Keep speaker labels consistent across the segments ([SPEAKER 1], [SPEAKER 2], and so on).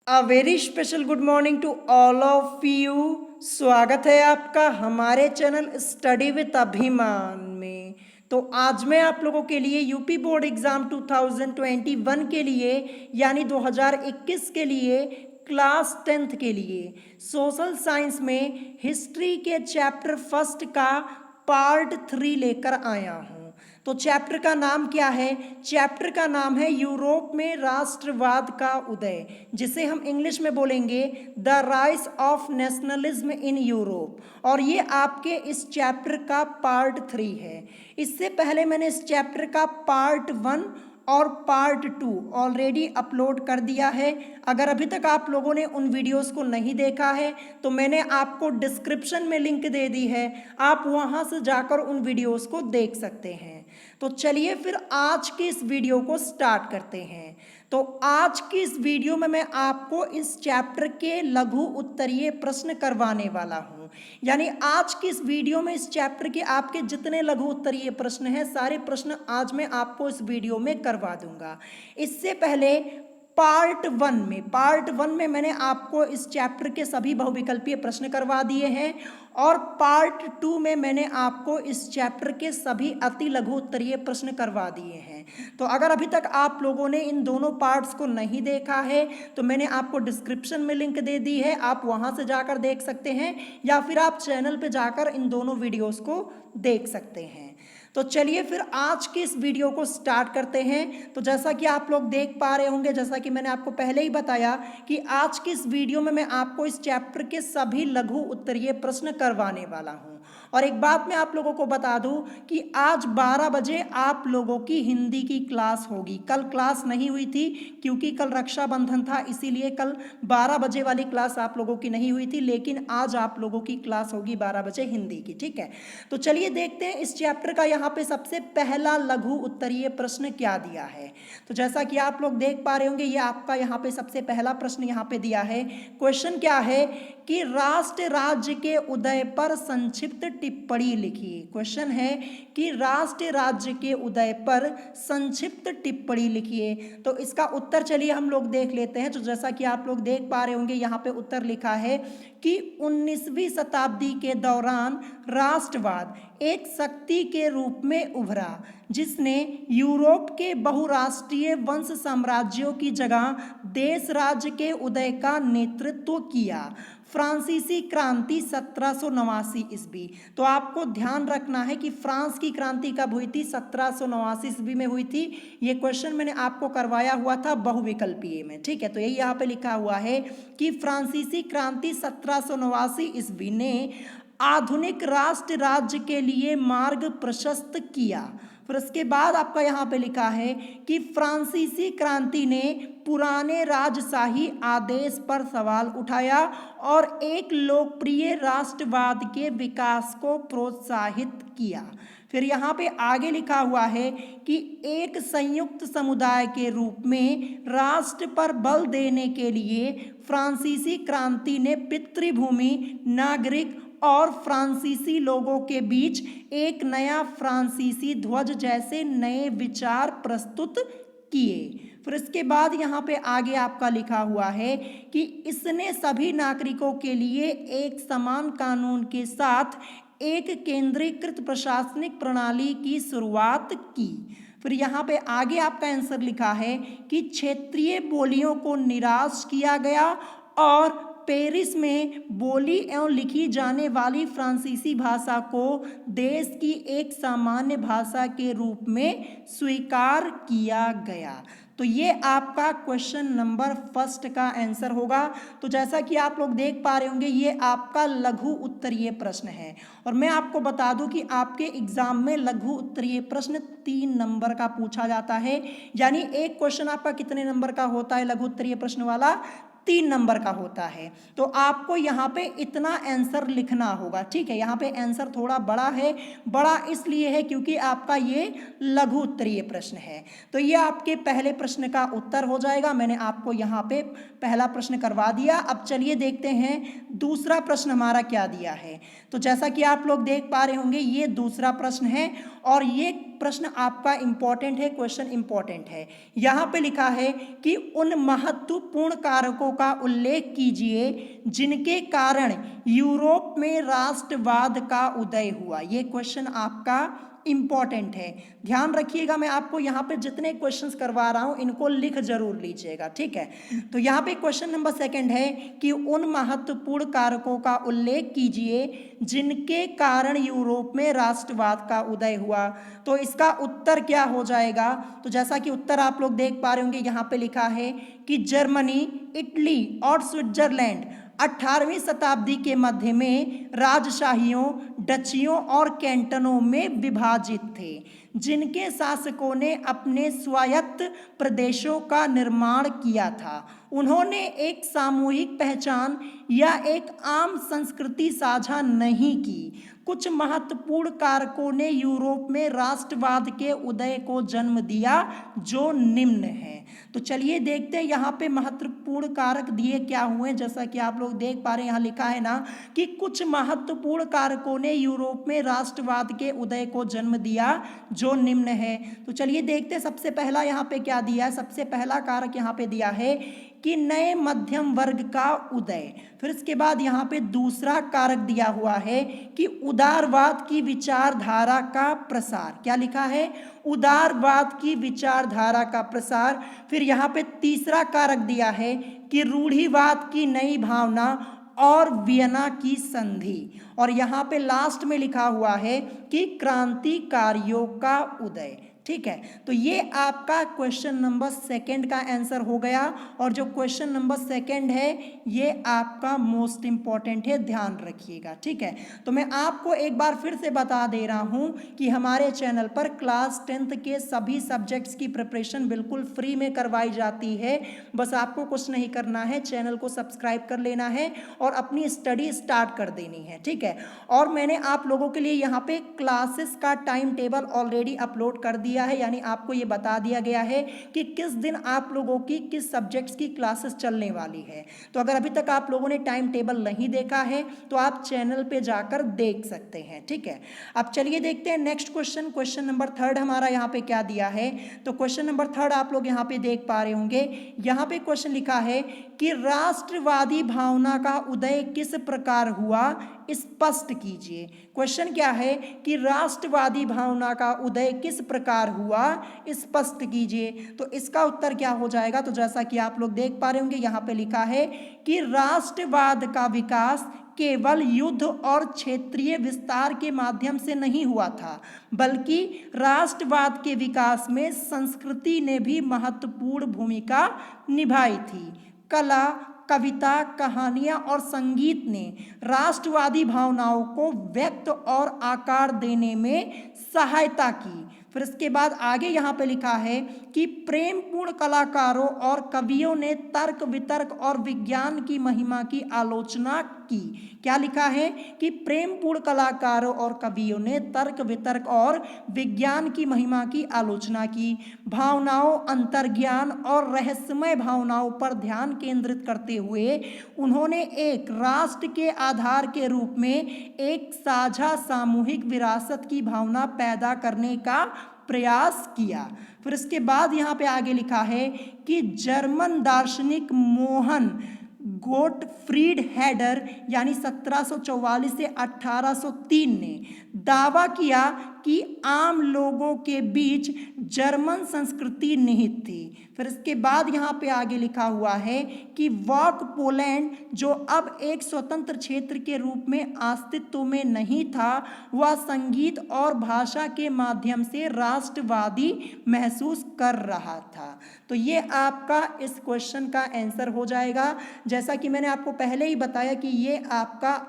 [SPEAKER 1] A very special good morning to all of you. स्वागत है आपका हमारे चैनल स्टडी विद अभिमान में। तो आज मैं आप लोगों के लिए यूपी बोर्ड एग्जाम 2021 के लिए यानी 2021 के लिए क्लास 10th के लिए सोशल साइंस में हिस्ट्री के चैप्टर फर्स्ट का पार्ट 3 लेकर आया हूँ। तो चैप्टर का नाम क्या है? चैप्टर का नाम है यूरोप में राष्ट्रवाद का उदय, जिसे हम इंग्लिश में बोलेंगे the rise of nationalism in Europe. और ये आपके इस चैप्टर का पार्ट 3 है। इससे पहले मैंने इस चैप्टर का पार्ट 1 और पार्ट 2 ऑलरेडी अपलोड कर दिया है। अगर अभी तक आप लोगों ने उन वीडियोस को नहीं देखा है तो मैंने आपको डिस्क्रिप्शन में लिंक दे दी है, आप वहां से जाकर उन वीडियोस को देख सकते हैं। तो चलिए फिर आज की इस वीडियो को स्टार्ट करते हैं। तो आज की इस वीडियो में मैं आपको इस चैप्टर के लघु उत्तरीय प्रश्न करवाने वाला हूं। यानी आज की इस वीडियो में इस चैप्टर के आपके जितने लघु उत्तरीय प्रश्न हैं सारे प्रश्न आज मैं आपको इस वीडियो में करवा दूंगा। इससे पहले पार्ट वन में मैंने आपको इस चैप्टर के सभी बहुविकल्पीय प्रश्न करवा दिए हैं और पार्ट 2 में मैंने आपको इस चैप्टर के सभी अति लघु उत्तरीय प्रश्न करवा दिए हैं। तो अगर अभी तक आप लोगों ने इन दोनों पार्ट्स को नहीं देखा है तो मैंने आपको डिस्क्रिप्शन में लिंक दे दी है, आप वहां से जाकर देख सकते हैं या फिर आप चैनल पे जाकर इन दोनों वीडियोस को देख सकते हैं। तो चलिए फिर आज की इस वीडियो को स्टार्ट करते हैं। तो जैसा कि आप लोग देख पा रहे होंगे, जैसा कि मैंने आपको पहले ही बताया कि आज की इस वीडियो में मैं आपको इस चैप्टर के सभी लघु उत्तरीय प्रश्न करवाने वाला हूं। और एक बात मैं आप लोगों को बता दूं कि आज 12 बजे आप लोगों की हिंदी की क्लास होगी। कल क्लास नहीं हुई थी क्योंकि कल रक्षाबंधन था, इसीलिए कल 12 बजे वाली क्लास आप लोगों की नहीं हुई थी, लेकिन आज आप लोगों की क्लास होगी 12 बजे हिंदी की। ठीक है, तो चलिए देखते हैं इस चैप्टर का यहाँ पे सबसे पहला लघु उत्तरीय प्रश्न क्या दिया है। तो जैसा कि आप लोग देख पा रहे होंगे, ये आपका यहाँ पे सबसे पहला प्रश्न यहाँ पे दिया है। क्वेश्चन क्या है कि राष्ट्र राज्य के उदय पर संक्षिप्त टिप्पणी लिखिए। क्वेश्चन है कि राष्ट्र राज्य के उदय पर संक्षिप्त टिप्पणी लिखिए। तो इसका उत्तर चलिए हम लोग देख लेते हैं। तो जैसा कि आप लोग देख पा रहे होंगे, यहाँ पे उत्तर लिखा है कि 19वीं शताब्दी के दौरान राष्ट्रवाद एक शक्ति के रूप में उभरा, जिसने यूरोप के बहुराष्ट्रीय वंश साम्राज्यों की जगह देश राज्य के उदय का नेतृत्व किया। फ्रांसीसी क्रांति 1789 ईस्वी। तो आपको ध्यान रखना है कि फ्रांस की क्रांति कब हुई थी? 1789 ईस्वी में हुई थी। ये क्वेश्चन मैंने आपको करवाया हुआ था बहुविकल्पीय में। ठीक है, तो यही यहाँ पे लिखा हुआ है कि फ्रांसीसी क्रांति 1789 ईस्वी ने आधुनिक राष्ट्र राज्य के लिए मार्ग प्रशस्त किया। फिर उसके बाद आपका यहाँ पे लिखा है कि फ्रांसीसी क्रांति ने पुराने राजशाही आदेश पर सवाल उठाया और एक लोकप्रिय राष्ट्रवाद के विकास को प्रोत्साहित किया। फिर यहाँ पे आगे लिखा हुआ है कि एक संयुक्त समुदाय के रूप में राष्ट्र पर बल देने के लिए फ्रांसीसी क्रांति ने पितृभूमि, नागरिक और फ्रांसीसी लोगों के बीच एक नया फ्रांसीसी ध्वज जैसे नए विचार प्रस्तुत किए। फिर इसके बाद यहाँ पे आगे आपका लिखा हुआ है कि इसने सभी नागरिकों के लिए एक समान कानून के साथ एक केंद्रीकृत प्रशासनिक प्रणाली की शुरुआत की। फिर यहाँ पे आगे आपका आंसर लिखा है कि क्षेत्रीय बोलियों को निराश किया गया और पेरिस में बोली एवं लिखी जाने वाली फ्रांसीसी भाषा को देश की एक सामान्य भाषा के रूप में स्वीकार किया गया। तो ये आपका क्वेश्चन नंबर फर्स्ट का आंसर होगा। तो जैसा कि आप लोग देख पा रहे होंगे, ये आपका लघु उत्तरीय प्रश्न है। और मैं आपको बता दूं कि आपके एग्जाम में लघु उत्तरीय प्रश्न 3 नंबर का पूछा जाता है। यानी एक क्वेश्चन आपका कितने नंबर का होता है? लघु उत्तरीय प्रश्न वाला 3 नंबर का होता है। तो आपको यहाँ पे इतना आंसर लिखना होगा। ठीक है, यहाँ पे आंसर थोड़ा बड़ा है। बड़ा इसलिए है क्योंकि आपका ये लघु उत्तरीय प्रश्न है। तो ये आपके पहले प्रश्न का उत्तर हो जाएगा। मैंने आपको यहाँ पे पहला प्रश्न करवा दिया। अब चलिए देखते हैं दूसरा प्रश्न हमारा क्या दिया है। तो जैसा कि आप लोग देख पा रहे होंगे, ये दूसरा प्रश्न है और ये प्रश्न आपका इंपॉर्टेंट है, क्वेश्चन इंपॉर्टेंट है। यहाँ पे लिखा है कि उन महत्वपूर्ण कारकों का उल्लेख कीजिए जिनके कारण यूरोप में राष्ट्रवाद का उदय हुआ। ये क्वेश्चन आपका इंपॉर्टेंट है, ध्यान रखिएगा। मैं आपको यहाँ पे जितने क्वेश्चंस करवा रहा हूँ इनको लिख जरूर लीजिएगा, ठीक है। तो यहाँ पे क्वेश्चन नंबर सेकंड है कि उन महत्वपूर्ण कारकों का उल्लेख कीजिए जिनके कारण यूरोप में राष्ट्रवाद का उदय हुआ। तो इसका उत्तर क्या हो जाएगा? तो जैसा कि उत्तर आप लोग देख पा रहे होंगे, यहाँ पे लिखा है कि जर्मनी, इटली और स्विट्जरलैंड 18वीं शताब्दी के मध्य में राजशाहियों, डचियों और कैंटनों में विभाजित थे, जिनके शासकों ने अपने स्वायत्त प्रदेशों का निर्माण किया था। उन्होंने एक सामूहिक पहचान या एक आम संस्कृति साझा नहीं की। कुछ महत्वपूर्ण कारकों ने यूरोप में राष्ट्रवाद के उदय को जन्म दिया जो निम्न है। तो चलिए देखते हैं यहाँ पे महत्वपूर्ण कारक दिए क्या हुए। जैसा कि आप लोग देख पा रहे हैं, यहाँ लिखा है ना कि कुछ महत्वपूर्ण कारकों ने यूरोप में राष्ट्रवाद के उदय को जन्म दिया जो निम्न है। तो चलिए देखते हैं, सबसे पहला यहाँ पे क्या दिया है। सबसे पहला कारक यहाँ पे दिया है कि नए मध्यम वर्ग का उदय। फिर इसके बाद यहाँ पे दूसरा कारक दिया हुआ है कि उदारवाद की विचारधारा का प्रसार। क्या लिखा है? उदारवाद की विचारधारा का प्रसार। फिर यहाँ पे तीसरा कारक दिया है कि रूढ़िवाद की नई भावना और वियना की संधि। और यहाँ पे लास्ट में लिखा हुआ है कि क्रांतिकारियों का उदय। ठीक है, तो ये आपका क्वेश्चन नंबर सेकंड का आंसर हो गया। और जो क्वेश्चन नंबर सेकंड है ये आपका मोस्ट इंपॉर्टेंट है, ध्यान रखिएगा। ठीक है, तो मैं आपको एक बार फिर से बता दे रहा हूँ कि हमारे चैनल पर क्लास 10th के सभी सब्जेक्ट्स की प्रिपरेशन बिल्कुल फ्री में करवाई जाती है। बस आपको कुछ नहीं करना है, चैनल को सब्सक्राइब कर लेना है और अपनी स्टडी स्टार्ट कर देनी है। ठीक है, और मैंने आप लोगों के लिए यहाँ पे क्लासेस का टाइम टेबल ऑलरेडी अपलोड कर दिया है, यानी आपको ये बता दिया गया है कि किस दिन आप लोगों की किस सब्जेक्ट्स की क्लासेस चलने वाली है। तो अगर अभी तक आप लोगों ने टाइम टेबल नहीं देखा है तो आप चैनल पे जाकर देख सकते हैं। ठीक है, अब चलिए देखते हैं next question. Question number third हमारा यहाँ पे क्या दिया है। तो क्वेश्चन नंबर थर्ड आप लोग यहाँ पे देख पा रहे होंगे। यहाँ पे क्वेश्चन लिखा है कि राष्ट्रवादी भावना का उदय किस प्रकार हुआ, स्पष्ट कीजिए। क्वेश्चन क्या है कि राष्ट्रवादी भावना का उदय किस प्रकार हुआ, स्पष्ट कीजिए। तो इसका उत्तर क्या हो जाएगा? तो जैसा कि आप लोग देख पा रहे होंगे, यहाँ पे लिखा है कि राष्ट्रवाद का विकास केवल युद्ध और क्षेत्रीय विस्तार के माध्यम से नहीं हुआ था, बल्कि राष्ट्रवाद के विकास में संस्कृति ने भी महत्वपूर्ण भूमिका निभाई थी। कला, कविता, कहानियाँ और संगीत ने राष्ट्रवादी भावनाओं को व्यक्त और आकार देने में सहायता की। फिर इसके बाद आगे यहाँ पे लिखा है कि प्रेमपूर्ण कलाकारों और कवियों ने तर्क, वितर्क और विज्ञान की महिमा की आलोचना की। क्या लिखा है कि प्रेमपूर्ण कलाकारों और कवियों ने तर्क, वितर्क और विज्ञान की महिमा की आलोचना की। भावनाओं, अंतर्ज्ञान और रहस्यमय भावनाओं पर ध्यान केंद्रित करते हुए उन्होंने एक राष्ट्र के आधार के रूप में एक साझा सामूहिक विरासत की भावना पैदा करने का प्रयास किया। फिर इसके बाद यहाँ पे आगे लिखा है कि जर्मन दार्शनिक मोहन गोटफ्रीड हेडर यानी 1744 से 1803 ने दावा किया कि आम लोगों के बीच जर्मन संस्कृति निहित थी। फिर इसके बाद यहाँ पे आगे लिखा हुआ है कि वॉक पोलैंड, जो अब एक स्वतंत्र क्षेत्र के रूप में अस्तित्व में नहीं था, वह संगीत और भाषा के माध्यम से राष्ट्रवादी महसूस कर रहा था। तो ये आपका इस क्वेश्चन का आंसर हो जाएगा। जैसा कि मैंने आपको पहले ही बताया कि ये आपका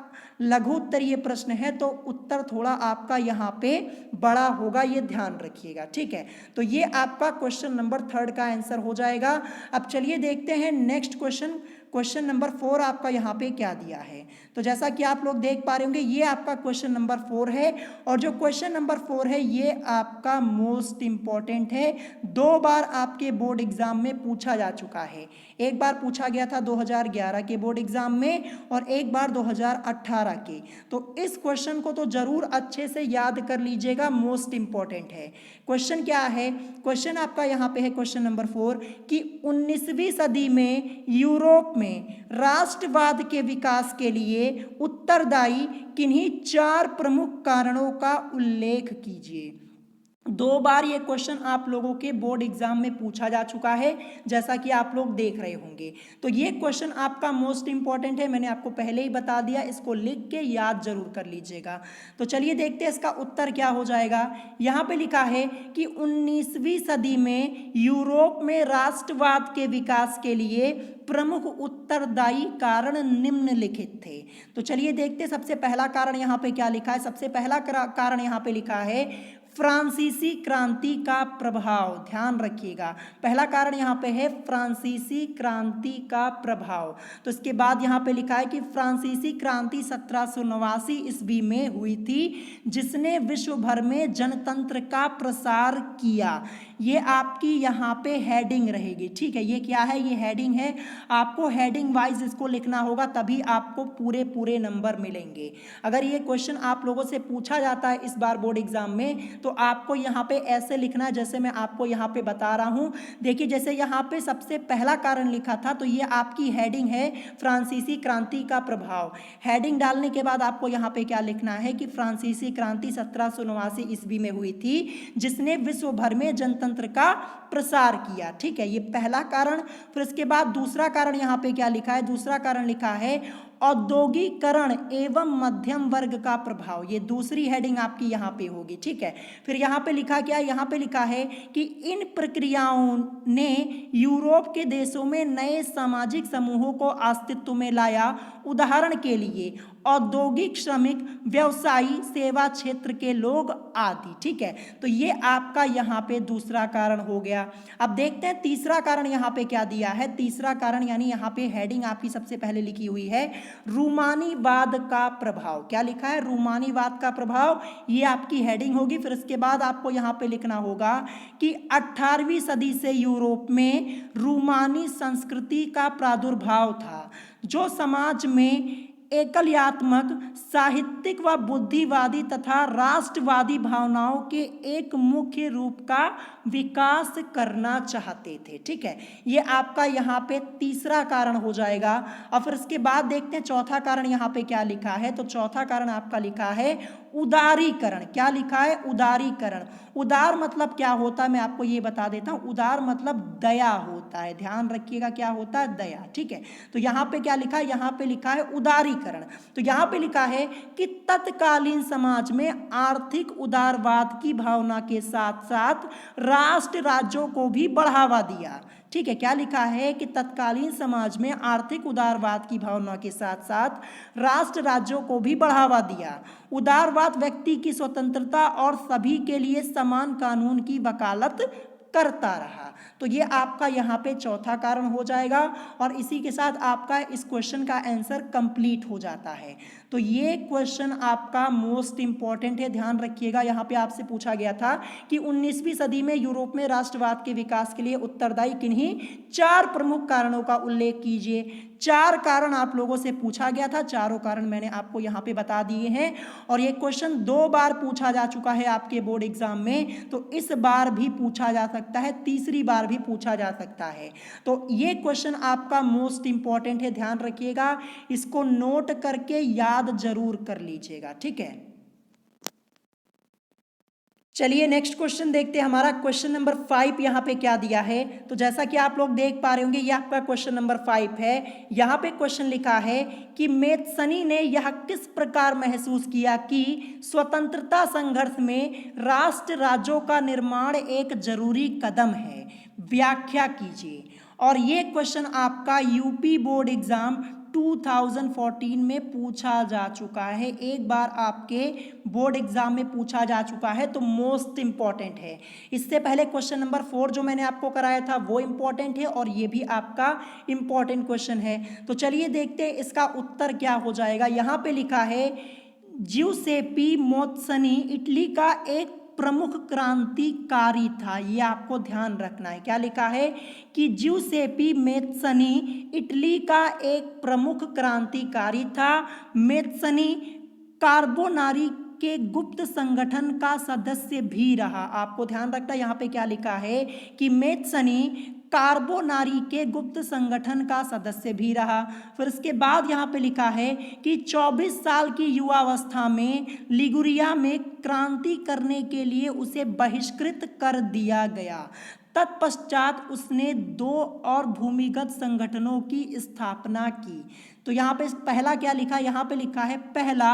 [SPEAKER 1] लघु उत्तरीय प्रश्न है, तो उत्तर थोड़ा आपका यहाँ पे बड़ा होगा, ये ध्यान रखिएगा। ठीक है, तो ये आपका क्वेश्चन नंबर थर्ड का आंसर हो जाएगा। अब चलिए देखते हैं नेक्स्ट क्वेश्चन। क्वेश्चन नंबर 4 आपका यहाँ पे क्या दिया है। तो जैसा कि आप लोग देख पा रहे होंगे, ये आपका क्वेश्चन नंबर 4 है। और जो क्वेश्चन नंबर 4 है ये आपका मोस्ट इंपॉर्टेंट है। 2 बार आपके बोर्ड एग्जाम में पूछा जा चुका है। एक बार पूछा गया था 2011 के बोर्ड एग्जाम में और एक बार 2018 2018 के। तो इस क्वेश्चन को तो जरूर अच्छे से याद कर लीजिएगा, मोस्ट इंपॉर्टेंट है। क्वेश्चन क्या है, क्वेश्चन आपका यहाँ पे है क्वेश्चन नंबर 4 कि 19वीं सदी में यूरोप में राष्ट्रवाद के विकास के लिए उत्तरदायी किन्हीं 4 प्रमुख कारणों का उल्लेख कीजिए। 2 बार ये क्वेश्चन आप लोगों के बोर्ड एग्जाम में पूछा जा चुका है, जैसा कि आप लोग देख रहे होंगे। तो ये क्वेश्चन आपका मोस्ट इंपॉर्टेंट है, मैंने आपको पहले ही बता दिया, इसको लिख के याद जरूर कर लीजिएगा। तो चलिए देखते हैं इसका उत्तर क्या हो जाएगा। यहाँ पे लिखा है कि 19वीं सदी में यूरोप में राष्ट्रवाद के विकास के लिए प्रमुख उत्तरदायी कारण निम्नलिखित थे। तो चलिए देखते हैं सबसे पहला कारण यहाँ पे क्या लिखा है। सबसे पहला कारण यहाँ पे लिखा है फ्रांसीसी क्रांति का प्रभाव। ध्यान रखिएगा, पहला कारण यहाँ पे है फ्रांसीसी क्रांति का प्रभाव। तो इसके बाद यहाँ पे लिखा है कि फ्रांसीसी क्रांति 1789 ईस्वी में हुई थी, जिसने विश्व भर में जनतंत्र का प्रसार किया। ये आपकी यहाँ पे हेडिंग रहेगी, ठीक है। ये क्या है, ये हेडिंग है, आपको हेडिंग वाइज इसको लिखना होगा, तभी आपको पूरे नंबर मिलेंगे। अगर ये क्वेश्चन आप लोगों से पूछा जाता है इस बार बोर्ड एग्जाम में, तो आपको यहाँ पे ऐसे लिखना है जैसे मैं आपको यहाँ पे बता रहा हूँ। देखिए जैसे यहाँ पे सबसे पहला कारण लिखा था, तो ये आपकी हेडिंग है फ्रांसीसी क्रांति का प्रभाव। हेडिंग डालने के बाद आपको यहाँ पे क्या लिखना है कि फ्रांसीसी क्रांति 1789 ईस्वी में हुई थी, जिसने विश्व भर में जनतंत्र का प्रसार किया, ठीक है। ये पहला कारण। फिर इसके बाद दूसरा कारण यहाँ पे क्या लिखा है, दूसरा कारण लिखा है औद्योगिकरण एवं मध्यम वर्ग का प्रभाव। ये दूसरी हेडिंग आपकी यहाँ पे होगी, ठीक है। फिर यहाँ पे लिखा क्या है, यहाँ पे लिखा है कि इन प्रक्रियाओं ने यूरोप के देशों में नए सामाजिक समूहों को अस्तित्व में लाया। उदाहरण के लिए औद्योगिक श्रमिक, व्यवसायी, सेवा क्षेत्र के लोग आदि, ठीक है। तो ये आपका यहाँ पे दूसरा कारण हो गया। अब देखते हैं तीसरा कारण यहाँ पे क्या दिया है। तीसरा कारण यानी यहाँ पे हेडिंग आपकी सबसे पहले लिखी हुई है रूमानीवाद का प्रभाव। क्या लिखा है, रूमानीवाद का प्रभाव, ये आपकी हेडिंग होगी। फिर इसके बाद आपको यहाँ पे लिखना होगा कि 18वीं सदी से यूरोप में रूमानी संस्कृति का प्रादुर्भाव था, जो समाज में एकलयात्मक, साहित्यिक व बुद्धिवादी तथा राष्ट्रवादी भावनाओं के एक मुख्य रूप का विकास करना चाहते थे, ठीक है। ये आपका यहाँ पे तीसरा कारण हो जाएगा। और फिर इसके बाद देखते हैं चौथा कारण यहाँ पे क्या लिखा है। तो चौथा कारण आपका लिखा है उदारीकरण। क्या लिखा है, उदारीकरण। उदार मतलब क्या होता है मैं आपको ये बता देता हूँ। उदार मतलब दया होता है, ध्यान रखिएगा क्या होता है, दया, ठीक है। तो यहाँ पे क्या लिखा है, यहाँ पे लिखा है उदारीकरण। तो यहाँ पे लिखा है कि तत्कालीन समाज में आर्थिक उदारवाद की भावना के साथ साथ राष्ट्र राज्यों को भी बढ़ावा दिया, ठीक है। क्या लिखा है कि तत्कालीन समाज में आर्थिक उदारवाद की भावना के साथ साथ राष्ट्र राज्यों को भी बढ़ावा दिया। उदारवाद व्यक्ति की स्वतंत्रता और सभी के लिए समान कानून की वकालत करता रहा। तो ये आपका यहाँ पे चौथा कारण हो जाएगा। और इसी के साथ आपका इस क्वेश्चन का आंसर कंप्लीट हो जाता है। तो ये क्वेश्चन आपका मोस्ट इंपॉर्टेंट है, ध्यान रखिएगा। यहाँ पे आपसे पूछा गया था कि 19वीं सदी में यूरोप में राष्ट्रवाद के विकास के लिए उत्तरदायी किन्हीं 4 प्रमुख कारणों का उल्लेख कीजिए। 4 कारण आप लोगों से पूछा गया था, चारों कारण मैंने आपको यहाँ पे बता दिए हैं। और ये क्वेश्चन 2 बार पूछा जा चुका है आपके बोर्ड एग्जाम में, तो इस बार भी पूछा जा सकता है, तीसरी बार भी पूछा जा सकता है। तो ये क्वेश्चन आपका मोस्ट इंपॉर्टेंट है, ध्यान रखिएगा, इसको नोट करके याद जरूर कर लीजिएगा, ठीक है। चलिए नेक्स्ट क्वेश्चन देखते हैं। हमारा क्वेश्चन नंबर 5 यहाँ पे क्या दिया है। तो जैसा कि आप लोग देख पा रहे होंगे, ये आपका क्वेश्चन नंबर 5 है। यहाँ पे क्वेश्चन लिखा है कि मैथ्सनी ने यह किस प्रकार महसूस किया कि स्वतंत्रता संघर्ष में राष्ट्र राज्यों का निर्माण एक जरूरी कदम है, व्याख्या कीजिए। और ये क्वेश्चन आपका यूपी बोर्ड एग्जाम 2014 में पूछा जा चुका है, एक बार आपके बोर्ड एग्जाम में पूछा जा चुका है, तो मोस्ट इंपॉर्टेंट है। इससे पहले क्वेश्चन नंबर 4 जो मैंने आपको कराया था वो इंपॉर्टेंट है, और ये भी आपका इंपॉर्टेंट क्वेश्चन है। तो चलिए देखते हैं इसका उत्तर क्या हो जाएगा। यहाँ पे लिखा है ज्यूसेपी मैथ्सनी इटली का एक प्रमुख क्रांतिकारी था। ये आपको ध्यान रखना है। क्या लिखा है कि ज्यूसेपी मेत्सनी इटली का एक प्रमुख क्रांतिकारी था। मेत्सनी कार्बोनारी के गुप्त संगठन का सदस्य भी रहा। आपको ध्यान रखना यहाँ पे क्या लिखा है कि मेत्सनी कार्बोनारी के गुप्त संगठन का सदस्य भी रहा। फिर इसके बाद यहाँ पे लिखा है कि 24 साल की युवावस्था में लिगुरिया में क्रांति करने के लिए उसे बहिष्कृत कर दिया गया। तत्पश्चात उसने 2 और भूमिगत संगठनों की स्थापना की। तो यहाँ पे पहला क्या लिखा, यहाँ पे लिखा है पहला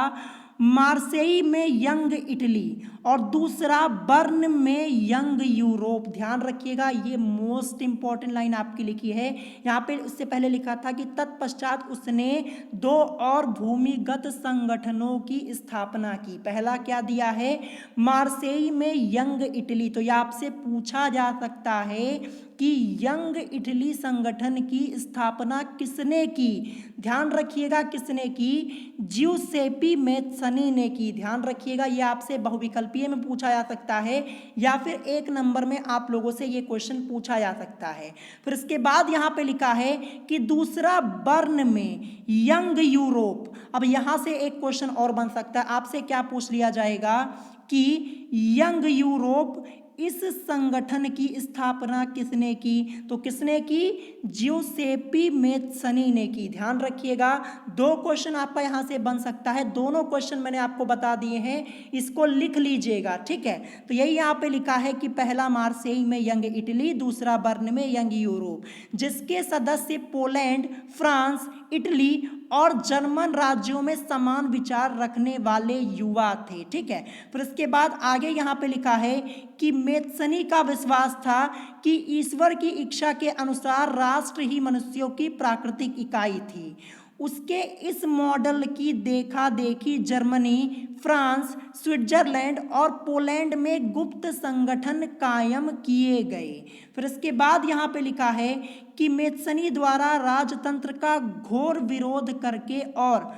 [SPEAKER 1] मार्सेई में यंग इटली और दूसरा बर्न में यंग यूरोप। ध्यान रखिएगा, ये मोस्ट इंपॉर्टेंट लाइन आपकी लिखी है यहाँ पे। उससे पहले लिखा था कि तत्पश्चात उसने 2 और भूमिगत संगठनों की स्थापना की। पहला क्या दिया है, मार्सेई में यंग इटली। तो यह आपसे पूछा जा सकता है कि यंग इटली संगठन की स्थापना किसने की। ध्यान रखिएगा किसने की, ज्यूसेपी मेत्सनी ने की। ध्यान रखिएगा, ये आपसे बहुविकल्पीय में पूछा जा सकता है या फिर 1 नंबर में आप लोगों से ये क्वेश्चन पूछा जा सकता है। फिर इसके बाद यहाँ पे लिखा है कि दूसरा बर्न में यंग यूरोप। अब यहाँ से एक क्वेश्चन और बन सकता है, आपसे क्या पूछ लिया जाएगा कि यंग यूरोप इस संगठन की स्थापना किसने की। तो किसने की, ज्यूसेपी मेत्सनी ने की। ध्यान रखिएगा, 2 क्वेश्चन आपका यहां से बन सकता है। दोनों क्वेश्चन मैंने आपको बता दिए हैं, इसको लिख लीजिएगा, ठीक है। तो यही यहां पे लिखा है कि पहला मार्सेई में यंग इटली, दूसरा बर्न में यंग यूरोप, जिसके सदस्य पोलैंड, फ्रांस, इटली और जर्मन राज्यों में समान विचार रखने वाले युवा थे, ठीक है। फिर इसके बाद आगे यहाँ पे लिखा है कि मेत्सनी का विश्वास था कि ईश्वर की इच्छा के अनुसार राष्ट्र ही मनुष्यों की प्राकृतिक इकाई थी। उसके इस मॉडल की देखा देखी जर्मनी, फ्रांस, स्विट्जरलैंड और पोलैंड में गुप्त संगठन कायम किए गए। फिर इसके बाद यहाँ पे लिखा है कि मेत्सनी द्वारा राजतंत्र का घोर विरोध करके और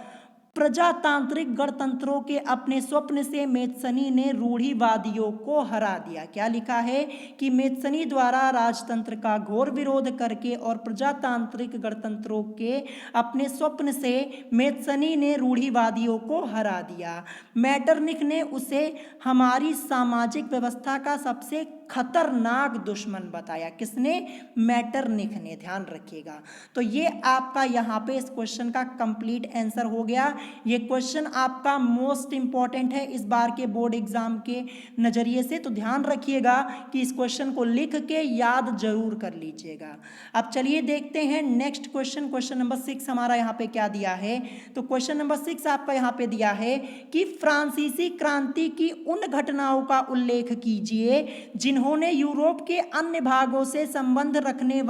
[SPEAKER 1] प्रजातांत्रिक गणतंत्रों के अपने स्वप्न से मेत्सनी ने रूढ़िवादियों को हरा दिया। क्या लिखा है कि मेत्सनी द्वारा राजतंत्र का घोर विरोध करके और प्रजातांत्रिक गणतंत्रों के अपने स्वप्न से मेत्सनी ने रूढ़िवादियों को हरा दिया। मैटरनिख ने उसे हमारी सामाजिक व्यवस्था का सबसे खतरनाक दुश्मन बताया। किसने, मैटरनिख ने। ध्यान रखिएगा। तो ये आपका यहाँ पे इस क्वेश्चन का कंप्लीट आंसर हो गया। ये क्वेश्चन आपका मोस्ट इंपॉर्टेंट है इस बार के बोर्ड एग्जाम के नजरिए से, तो ध्यान रखिएगा कि इस क्वेश्चन को लिख के याद जरूर कर लीजिएगा। अब चलिए देखते हैं नेक्स्ट क्वेश्चन। क्वेश्चन नंबर 6 हमारा यहाँ पे क्या दिया है। तो क्वेश्चन नंबर 6 आपका यहाँ पे दिया है कि फ्रांसीसी क्रांति की उन घटनाओं का उल्लेख कीजिए जिन्होंने यूरोप के अन्य भागों से संबंध रखने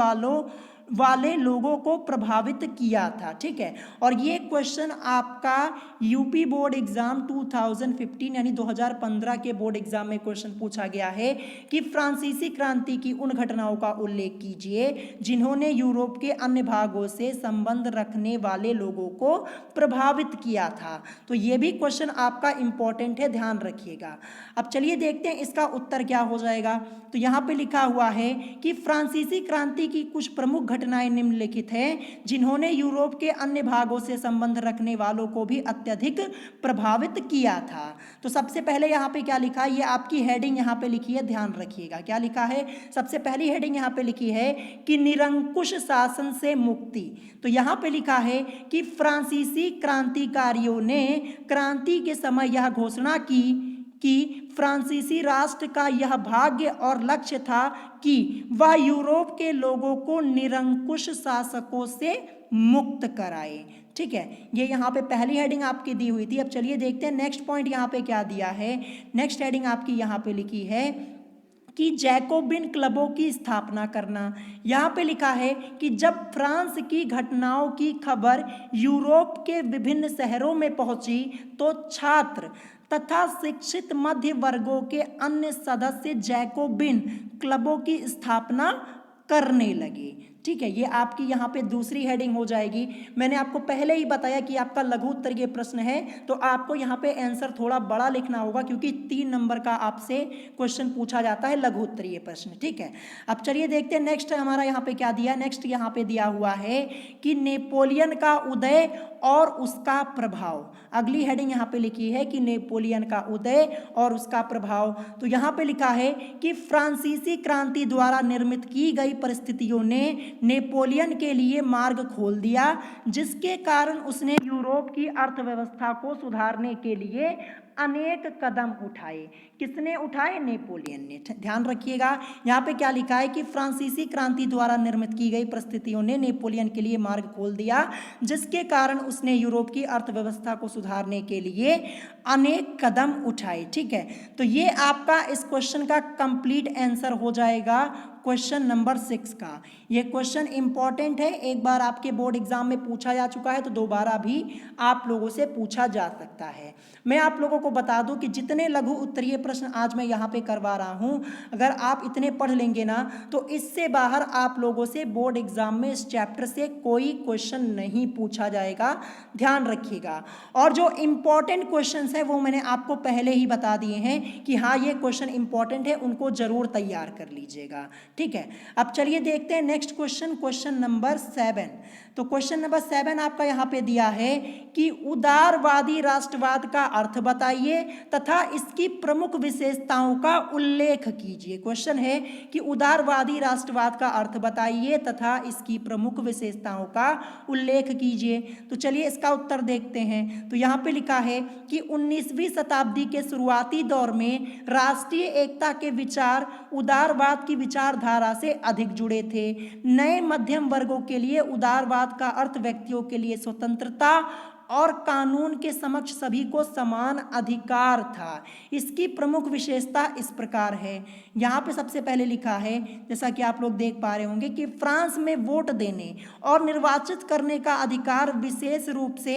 [SPEAKER 1] वाले लोगों को प्रभावित किया था, ठीक है। और ये क्वेश्चन आपका यूपी बोर्ड एग्जाम 2015 यानी 2015 के बोर्ड एग्जाम में क्वेश्चन पूछा गया है कि फ्रांसीसी क्रांति की उन घटनाओं का उल्लेख कीजिए जिन्होंने यूरोप के अन्य भागों से संबंध रखने वाले लोगों को प्रभावित किया था। तो ये भी क्वेश्चन आपका इंपॉर्टेंट है, ध्यान रखिएगा। अब चलिए देखते हैं इसका उत्तर क्या हो जाएगा। तो यहाँ पे लिखा हुआ है कि फ्रांसीसी क्रांति की कुछ प्रमुख घटनाएं निम्नलिखित हैं जिन्होंने यूरोप के अन्य भागों से संबंध रखने वालों को भी अत्यधिक प्रभावित किया था। तो सबसे पहले यहाँ पे क्या लिखा है, ये आपकी हेडिंग यहाँ पे लिखी है, ध्यान रखिएगा। क्या लिखा है, सबसे पहली हेडिंग यहाँ पे लिखी है कि निरंकुश शासन से मुक्ति। तो यहाँ पे लिखा है कि फ्रांसीसी क्रांतिकारियों ने क्रांति के समय यह घोषणा की कि फ्रांसीसी राष्ट्र का यह भाग्य और लक्ष्य था कि वह यूरोप के लोगों को निरंकुश शासकों से मुक्त कराए, ठीक है। ये यहाँ पे पहली हेडिंग आपकी दी हुई थी। अब चलिए देखते हैं नेक्स्ट पॉइंट यहाँ पे क्या दिया है। नेक्स्ट हेडिंग आपकी यहाँ पे लिखी है कि जैकोबिन क्लबों की स्थापना करना। यहाँ पे लिखा है कि जब फ्रांस की घटनाओं की खबर यूरोप के विभिन्न शहरों में पहुंची तो छात्र तथा शिक्षित मध्य वर्गों के अन्य सदस्य जैकोबिन क्लबों की स्थापना करने लगे। ठीक है, ये आपकी यहाँ पे दूसरी हेडिंग हो जाएगी। मैंने आपको पहले ही बताया कि आपका लघु उत्तरीय प्रश्न है तो आपको यहाँ पे आंसर थोड़ा बड़ा लिखना होगा, क्योंकि 3 नंबर का आपसे क्वेश्चन पूछा जाता है लघु उत्तरीय प्रश्न। ठीक है, अब चलिए देखते हैं नेक्स्ट हमारा यहाँ पे क्या दिया। नेक्स्ट यहाँ पे दिया हुआ है कि नेपोलियन का उदय और उसका प्रभाव। अगली हेडिंग यहाँ पे लिखी है कि नेपोलियन का उदय और उसका प्रभाव। तो यहाँ पे लिखा है कि फ्रांसीसी क्रांति द्वारा निर्मित की गई परिस्थितियों ने नेपोलियन के लिए मार्ग खोल दिया, जिसके कारण उसने यूरोप की अर्थव्यवस्था को सुधारने के लिए अनेक कदम उठाए। किसने उठाए? नेपोलियन ने। ध्यान रखिएगा, यहाँ पे क्या लिखा है कि फ्रांसीसी क्रांति द्वारा निर्मित की गई परिस्थितियों ने नेपोलियन के लिए मार्ग खोल दिया, जिसके कारण उसने यूरोप की अर्थव्यवस्था को सुधारने के लिए अनेक कदम उठाए। ठीक है, तो ये आपका इस क्वेश्चन का कंप्लीट आंसर हो जाएगा क्वेश्चन नंबर 6 का। ये क्वेश्चन इंपॉर्टेंट है, एक बार आपके बोर्ड एग्जाम में पूछा जा चुका है तो दोबारा भी आप लोगों से पूछा जा सकता है। मैं आप लोगों को बता दूं कि जितने लघु उत्तरीय प्रश्न आज मैं यहाँ पे करवा रहा हूँ, अगर आप इतने पढ़ लेंगे ना तो इससे बाहर आप लोगों से बोर्ड एग्जाम में इस चैप्टर से कोई क्वेश्चन नहीं पूछा जाएगा, ध्यान रखिएगा। और जो इंपॉर्टेंट क्वेश्चन है वो मैंने आपको पहले ही बता दिए हैं कि हाँ ये क्वेश्चन इंपॉर्टेंट है, उनको जरूर तैयार कर लीजिएगा। ठीक है, अब चलिए देखते हैं नेक्स्ट क्वेश्चन, क्वेश्चन नंबर 7। तो क्वेश्चन नंबर 7 आपका यहाँ पे दिया है कि उदारवादी राष्ट्रवाद का अर्थ बताइए तथा इसकी प्रमुख विशेषताओं का उल्लेख कीजिए। क्वेश्चन है कि उदारवादी राष्ट्रवाद का अर्थ बताइए तथा इसकी प्रमुख विशेषताओं का उल्लेख कीजिए। तो चलिए इसका उत्तर देखते हैं। तो यहाँ पे लिखा है कि 19वीं शताब्दी के शुरुआती दौर में राष्ट्रीय एकता के विचार उदारवाद की विचारधारा से अधिक जुड़े थे। नए मध्यम वर्गों के लिए उदारवाद का अर्थ व्यक्तियों के लिए स्वतंत्रता और कानून के समक्ष सभी को समान अधिकार था। इसकी प्रमुख विशेषता इस प्रकार है। यहाँ पे सबसे पहले लिखा है, जैसा कि आप लोग देख पा रहे होंगे, कि फ्रांस में वोट देने और निर्वाचित करने का अधिकार विशेष रूप से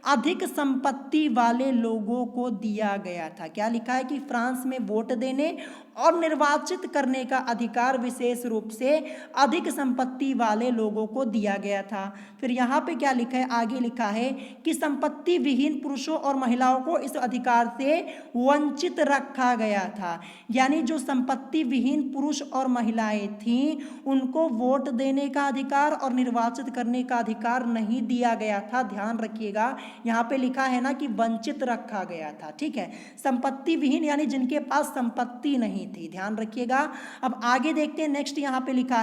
[SPEAKER 1] अधिक संपत्ति वाले लोगों को दिया गया था। क्या लिखा है? कि फ्रांस में वोट देने और निर्वाचित करने का अधिकार विशेष रूप से अधिक संपत्ति वाले लोगों को दिया गया था। फिर यहाँ पे क्या लिखा है? आगे लिखा है कि संपत्ति विहीन पुरुषों और महिलाओं को इस अधिकार से वंचित रखा गया था। यानी जो संपत्ति विहीन पुरुष और महिलाएं थीं उनको वोट देने का अधिकार और निर्वाचित करने का अधिकार नहीं दिया गया था। ध्यान रखिएगा, यहाँ पे लिखा है ना कि वंचित रखा गया था। ठीक है, संपत्ति विहीन यानी जिनके पास संपत्ति नहीं थी, ध्यान रखिएगा। अब आगे देखते हैं, नेक्स्ट यहाँ पे लिखा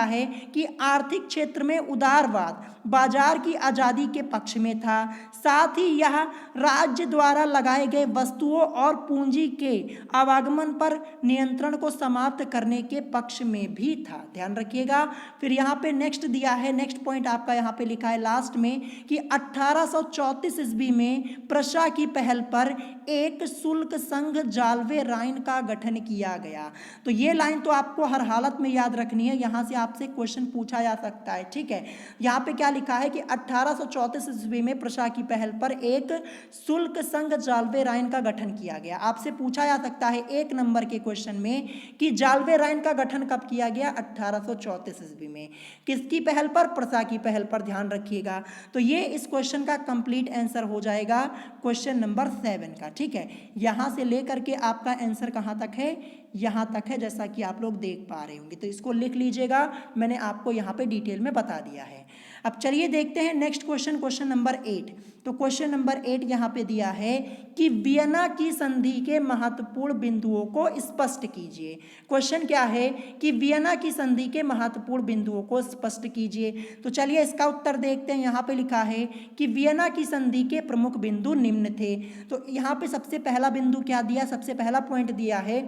[SPEAKER 1] है कि आर्थिक क्षेत्र में उदारवाद बाजार की आजादी के पक्ष में था, साथ ही यह राज्य द्वारा लगाए गए वस्तुओं और पूंजी के आवागमन पर नियंत्रण को समाप्त करने के पक्ष में भी था। ध्यान रखिएगा। फिर यहाँ पे नेक्स्ट दिया है, नेक्स्ट पॉइंट आपका यहाँ पे लिखा है लास्ट में कि 1834 ईस्वी में प्रशा की पहल पर एक शुल्क संघ जाल्वे राइन का गठन किया गया। तो ये लाइन तो आपको हर हालत में याद रखनी है, यहाँ से आपसे क्वेश्चन पूछा जा सकता है। ठीक है, यहाँ पे क्या लिखा है कि 1834 ईस्वी में प्रशा की पहल पर एक शुल्क संघ जाल्वे राइन का गठन किया गया। आपसे पूछा जा सकता है 1 नंबर के क्वेश्चन में कि जाल्वे राइन का गठन कब किया गया? 1834 ईस्वी में। किसकी पहल पर? प्रशा की पहल पर। ध्यान रखिएगा। तो ये इस क्वेश्चन का कंप्लीट आंसर हो जाएगा क्वेश्चन नंबर 7 का। ठीक है, यहां से लेकर के आपका आंसर कहां तक है? यहां तक है, जैसा कि आप लोग देख पा रहे होंगे। तो इसको लिख लीजिएगा, मैंने आपको यहां पे डिटेल में बता दिया है। अब चलिए देखते हैं नेक्स्ट क्वेश्चन, क्वेश्चन नंबर 8। तो क्वेश्चन नंबर 8 यहाँ पे दिया है कि वियना की संधि के महत्वपूर्ण बिंदुओं को स्पष्ट कीजिए। क्वेश्चन क्या है कि वियना की संधि के महत्वपूर्ण बिंदुओं को स्पष्ट कीजिए। तो चलिए इसका उत्तर देखते हैं। यहाँ पे लिखा है कि वियना की संधि के प्रमुख बिंदु निम्न थे। तो यहाँ पे सबसे पहला बिंदु क्या दिया? सबसे पहला पॉइंट दिया है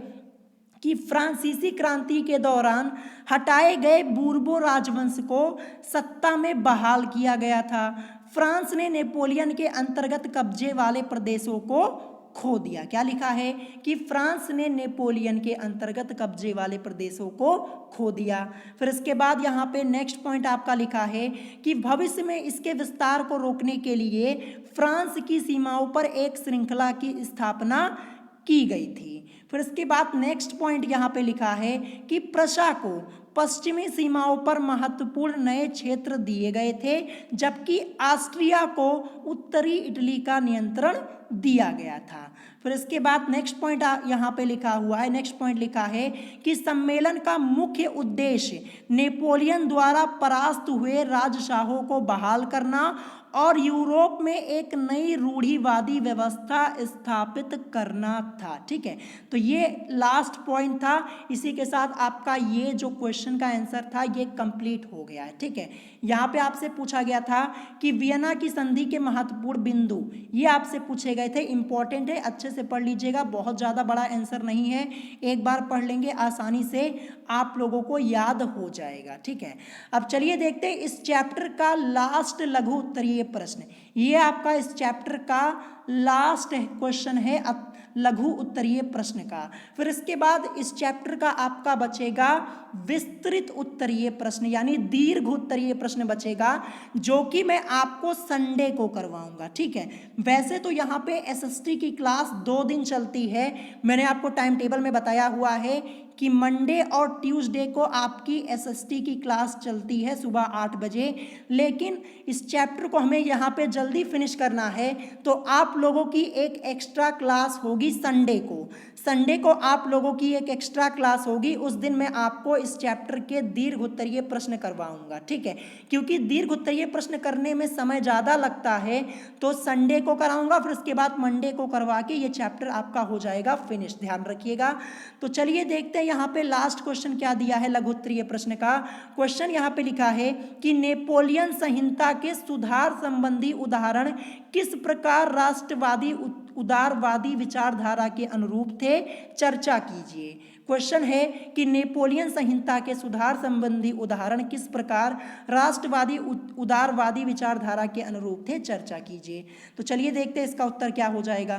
[SPEAKER 1] कि फ्रांसीसी क्रांति के दौरान हटाए गए बूर्बो राजवंश को सत्ता में बहाल किया गया था। फ्रांस ने नेपोलियन के अंतर्गत कब्जे वाले प्रदेशों को खो दिया। क्या लिखा है? कि फ्रांस ने नेपोलियन के अंतर्गत कब्जे वाले प्रदेशों को खो दिया। फिर इसके बाद यहाँ पे नेक्स्ट पॉइंट आपका लिखा है कि भविष्य में इसके विस्तार को रोकने के लिए फ्रांस की सीमाओं पर एक श्रृंखला की स्थापना की गई थी। फिर इसके बाद नेक्स्ट पॉइंट यहाँ पे लिखा है कि प्रशा को पश्चिमी सीमाओं पर महत्वपूर्ण नए क्षेत्र दिए गए थे, जबकि ऑस्ट्रिया को उत्तरी इटली का नियंत्रण दिया गया था। फिर इसके बाद नेक्स्ट पॉइंट यहाँ पे लिखा हुआ है, नेक्स्ट पॉइंट लिखा है कि सम्मेलन का मुख्य उद्देश्य नेपोलियन द्वारा परास्त हुए राजशाहों को बहाल करना और यूरोप में एक नई रूढ़िवादी व्यवस्था स्थापित करना था। ठीक है, तो ये लास्ट पॉइंट था। इसी के साथ आपका ये जो क्वेश्चन का आंसर था ये कंप्लीट हो गया है। ठीक है, यहाँ पे आपसे पूछा गया था कि वियना की संधि के महत्वपूर्ण बिंदु, ये आपसे पूछे गए थे, इंपॉर्टेंट है, अच्छे से पढ़ लीजिएगा, बहुत ज़्यादा बड़ा आंसर नहीं है, एक बार पढ़ लेंगे आसानी से आप लोगों को याद हो जाएगा। ठीक है, अब चलिए देखते हैं इस चैप्टर का लास्ट लघु उत्तरीय प्रश्न। ये आपका इस चैप्टर का लास्ट क्वेश्चन है लघु उत्तरीय प्रश्न का। फिर इसके बाद इस चैप्टर का आपका बचेगा विस्तृत उत्तरीय प्रश्न, यानी दीर्घ उत्तरीय प्रश्न बचेगा, जो कि मैं आपको संडे को करवाऊंगा। ठीक है, वैसे तो यहाँ पे एसएसटी की क्लास 2 दिन चलती है, मैंने आपको टाइम टेबल में बताया हुआ है कि मंडे और ट्यूसडे को आपकी एसएसटी की क्लास चलती है सुबह 8 बजे, लेकिन इस चैप्टर को हमें यहाँ पे जल्दी फिनिश करना है, तो आप लोगों की एक एक्स्ट्रा क्लास होगी संडे को। संडे को आप लोगों की एक एक्स्ट्रा क्लास होगी, उस दिन मैं आपको इस चैप्टर के दीर्घ उत्तरीय प्रश्न करवाऊंगा। ठीक है, क्योंकि दीर्घ उत्तरीय प्रश्न करने में समय ज़्यादा लगता है, तो संडे को कराऊंगा, फिर उसके बाद मंडे को करवा के ये चैप्टर आपका हो जाएगा फिनिश, ध्यान रखिएगा। तो चलिए देखते हैं यहाँ पे लास्ट क्वेश्चन क्या दिया है लघु उत्तरीय प्रश्न का। क्वेश्चन यहाँ पे लिखा है कि नेपोलियन संहिता के सुधार संबंधी उदाहरण किस प्रकार राष्ट्रवादी उदारवादी विचारधारा के अनुरूप थे, चर्चा कीजिए। क्वेश्चन है कि नेपोलियन संहिता के सुधार संबंधी उदाहरण किस प्रकार राष्ट्रवादी उदारवादी विचारधारा के अनुरूप थे, चर्चा कीजिए। तो चलिए देखते हैं इसका उत्तर क्या हो जाएगा।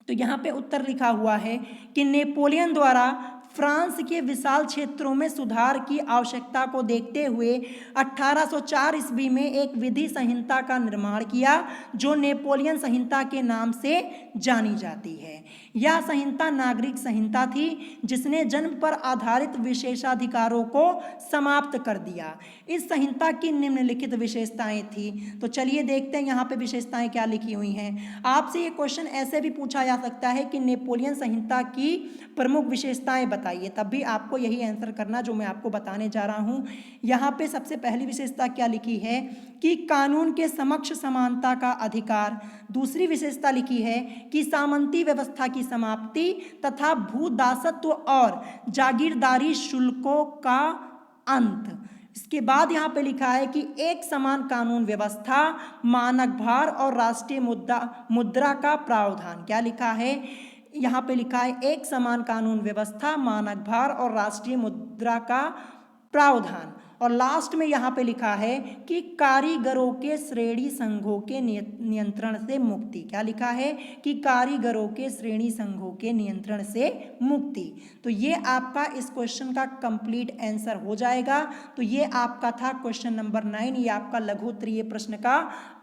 [SPEAKER 1] तो यहाँ पे उत्तर लिखा हुआ है कि नेपोलियन द्वारा फ्रांस के विशाल क्षेत्रों में सुधार की आवश्यकता को देखते हुए 1804 ईस्वी में एक विधि संहिता का निर्माण किया, जो नेपोलियन संहिता के नाम से जानी जाती है। यह संहिता नागरिक संहिता थी, जिसने जन्म पर आधारित विशेषाधिकारों को समाप्त कर दिया। इस संहिता की निम्नलिखित विशेषताएं थी। तो चलिए देखते हैं यहाँ पे विशेषताएं क्या लिखी हुई हैं। आपसे ये क्वेश्चन ऐसे भी पूछा जा सकता है कि नेपोलियन संहिता की प्रमुख विशेषताएं बताइए, तब भी आपको यही आंसर करना जो मैं आपको बताने जा रहा हूँ। यहाँ पे सबसे पहली विशेषता क्या लिखी है कि कानून के समक्ष समानता का अधिकार। दूसरी विशेषता लिखी है कि सामंती व्यवस्था की समाप्ति तथा भूदासत्व और जागीरदारी शुल्कों का अंत। इसके बाद यहाँ पे लिखा है कि एक समान कानून व्यवस्था, मानक भार और राष्ट्रीय मुद्रा का प्रावधान। क्या लिखा है यहाँ पे लिखा है एक समान कानून व्यवस्था, मानक भार और राष्ट्रीय मुद्रा का प्रावधान। और लास्ट में यहाँ पे लिखा है कि कारीगरों के श्रेणी संघों के नियंत्रण से मुक्ति। क्या लिखा है कि कारीगरों के श्रेणी संघों के नियंत्रण से मुक्ति। तो ये आपका इस क्वेश्चन का कंप्लीट आंसर हो जाएगा। तो ये आपका था क्वेश्चन नंबर 9, ये आपका लघु उत्तरीय प्रश्न का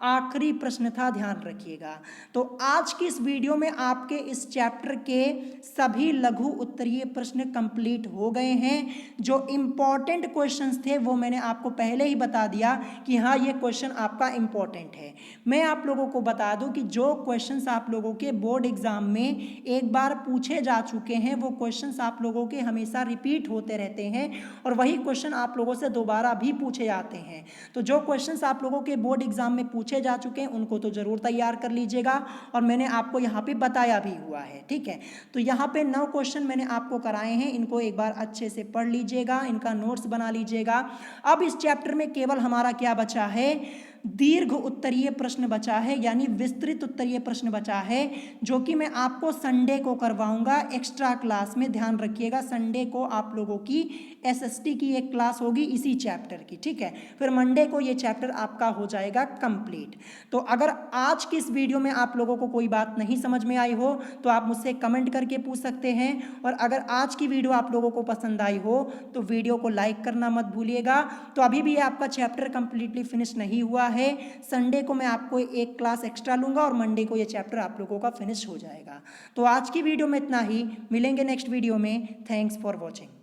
[SPEAKER 1] आखिरी प्रश्न था, ध्यान रखिएगा। तो आज की इस वीडियो में आपके इस चैप्टर के सभी लघु उत्तरीय प्रश्न कंप्लीट हो गए हैं। जो इम्पॉर्टेंट क्वेश्चंस थे वो मैंने आपको पहले ही बता दिया कि हाँ ये क्वेश्चन आपका इम्पोर्टेंट है। मैं आप लोगों को बता दूं कि जो क्वेश्चंस आप लोगों के बोर्ड एग्जाम में एक बार पूछे जा चुके हैं वो क्वेश्चंस आप लोगों के हमेशा रिपीट होते रहते हैं और वही क्वेश्चन आप लोगों से दोबारा भी पूछे जाते हैं। तो जो क्वेश्चंस आप लोगों के बोर्ड एग्जाम में पूछे जा चुके हैं उनको तो ज़रूर तैयार कर लीजिएगा और मैंने आपको यहाँ पर बताया भी हुआ है। ठीक है, तो यहाँ पर 9 क्वेश्चन मैंने आपको कराए हैं, इनको एक बार अच्छे से पढ़ लीजिएगा, इनका नोट्स बना लीजिएगा। अब इस चैप्टर में केवल हमारा क्या बचा है, दीर्घ उत्तरीय प्रश्न बचा है, यानी विस्तृत उत्तरीय प्रश्न बचा है, जो कि मैं आपको संडे को करवाऊंगा एक्स्ट्रा क्लास में। ध्यान रखिएगा, संडे को आप लोगों की एसएसटी की एक क्लास होगी इसी चैप्टर की। ठीक है, फिर मंडे को ये चैप्टर आपका हो जाएगा कंप्लीट। तो अगर आज की इस वीडियो में आप लोगों को कोई बात नहीं समझ में आई हो तो आप मुझसे कमेंट करके पूछ सकते हैं, और अगर आज की वीडियो आप लोगों को पसंद आई हो तो वीडियो को लाइक करना मत भूलिएगा। तो अभी भी आपका चैप्टर कंप्लीटली फिनिश नहीं हुआ है, संडे को मैं आपको एक क्लास एक्स्ट्रा लूंगा और मंडे को ये चैप्टर आप लोगों का फिनिश हो जाएगा। तो आज की वीडियो में इतना ही, मिलेंगे नेक्स्ट वीडियो में। Thanks for watching.